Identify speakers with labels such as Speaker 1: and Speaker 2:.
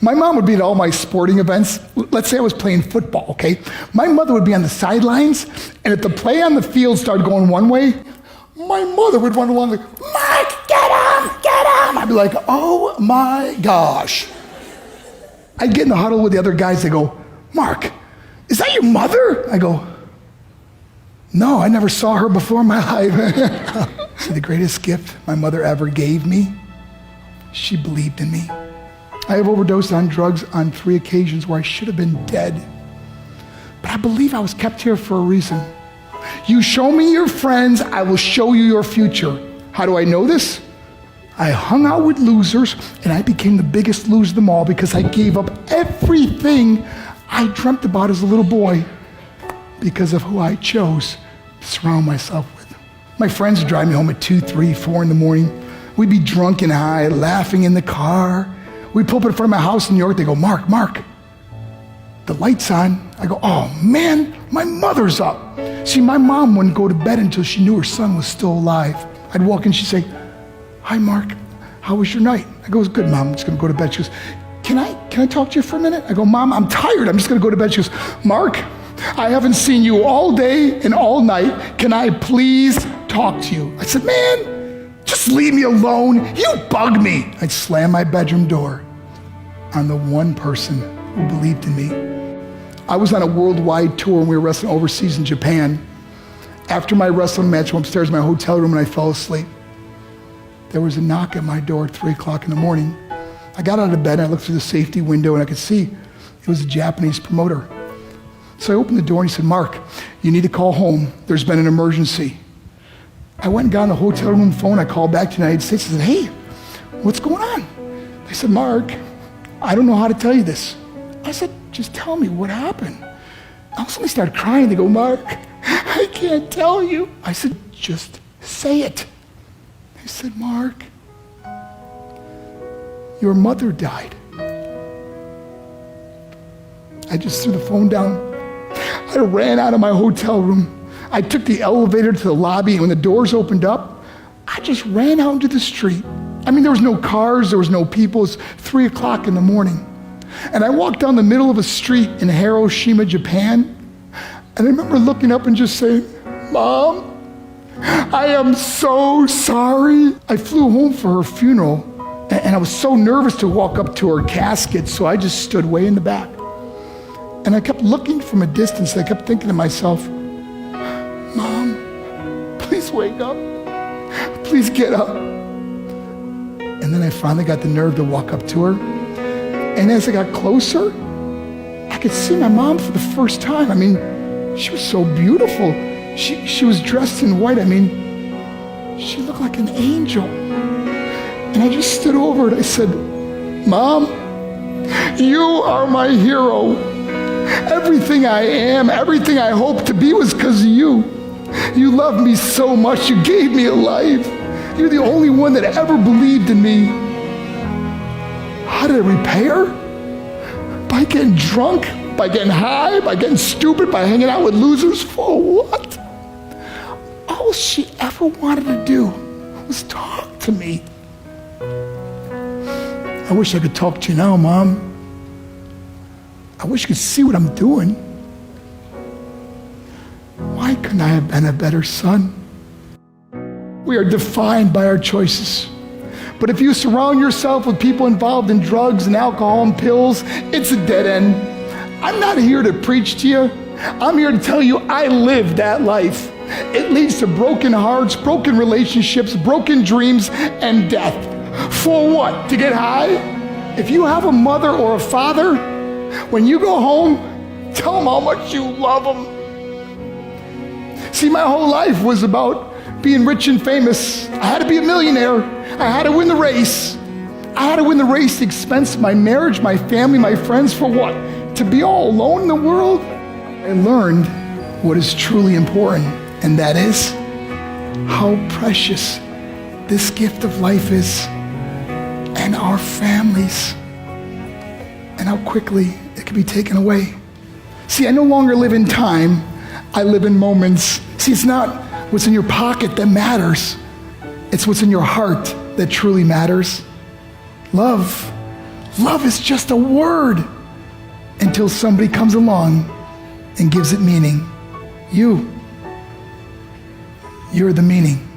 Speaker 1: My mom would be at all my sporting events. Let's say I was playing football, okay? My mother would be on the sidelines, and if the play on the field started going one way, my mother would run along like, Mark, get him, get him. I'd be like, oh my gosh. I'd get in the huddle with the other guys. They go, Mark, is that your mother? I go, no, I never saw her before in my life. See, the greatest gift my mother ever gave me, she believed in me. I have overdosed on drugs on 3 occasions where I should have been dead. But I believe I was kept here for a reason. You show me your friends, I will show you your future. How do I know this? I hung out with losers, and I became the biggest loser of them all because I gave up everything I dreamt about as a little boy because of who I chose to surround myself with. My friends would drive me home at 2, 3, 4 in the morning. We'd be drunk and high, laughing in the car. We'd pull up in front of my house in New York. They go, Mark, the light's on. I go, oh man, my mother's up. See, my mom wouldn't go to bed until she knew her son was still alive. I'd walk in, she'd say, hi, Mark, how was your night? I go, it was good, Mom, I'm just gonna go to bed. She goes, can I talk to you for a minute? I go, Mom, I'm tired, I'm just gonna go to bed. She goes, Mark, I haven't seen you all day and all night. Can I please talk to you? I said, man, just leave me alone. You bug me. I'd slam my bedroom door on the one person who believed in me. I was on a worldwide tour and we were wrestling overseas in Japan. After my wrestling match, I went upstairs in my hotel room and I fell asleep. There was a knock at my door at 3 o'clock in the morning. I got out of bed and I looked through the safety window and I could see it was a Japanese promoter. So I opened the door and he said, Mark, you need to call home. There's been an emergency. I went and got on the hotel room phone. I called back to the United States. I said, hey, what's going on? They said, Mark, I don't know how to tell you this. I said, just tell me what happened. All of a sudden they started crying. They go, Mark, I can't tell you. I said, just say it. They said, Mark, your mother died. I just threw the phone down. I ran out of my hotel room. I took the elevator to the lobby, and when the doors opened up, I just ran out into the street. I mean, there was no cars, there was no people. It was 3 o'clock in the morning. And I walked down the middle of a street in Hiroshima, Japan, and I remember looking up and just saying, Mom, I am so sorry. I flew home for her funeral, and I was so nervous to walk up to her casket, so I just stood way in the back. And I kept looking from a distance, and I kept thinking to myself, Mom, please wake up. Please get up. And then I finally got the nerve to walk up to her. And as I got closer, I could see my mom for the first time. I mean, she was so beautiful. She was dressed in white. I mean, she looked like an angel. And I just stood over her and I said, Mom, you are my hero. Everything I am, everything I hope to be was because of you. You loved me so much. You gave me a life. You're the only one that ever believed in me. How did I repay her? By getting drunk, by getting high, by getting stupid, by hanging out with losers? For what? All she ever wanted to do was talk to me. I wish I could talk to you now, Mom. I wish you could see what I'm doing. Why couldn't I have been a better son? We are defined by our choices. But if you surround yourself with people involved in drugs and alcohol and pills, it's a dead end. I'm not here to preach to you. I'm here to tell you I lived that life. It leads to broken hearts, broken relationships, broken dreams, and death. For what? To get high? If you have a mother or a father, when you go home, tell them how much you love them. See, my whole life was about being rich and famous. I had to be a millionaire. I had to win the race. I had to win the race at the expense of my marriage, my family, my friends. For what? To be all alone in the world? I learned what is truly important, and that is how precious this gift of life is, and our families, and how quickly it can be taken away. See, I no longer live in time, I live in moments. See, it's not what's in your pocket that matters, it's what's in your heart that truly matters. Love Love is just a word until somebody comes along and gives it meaning. You're the meaning.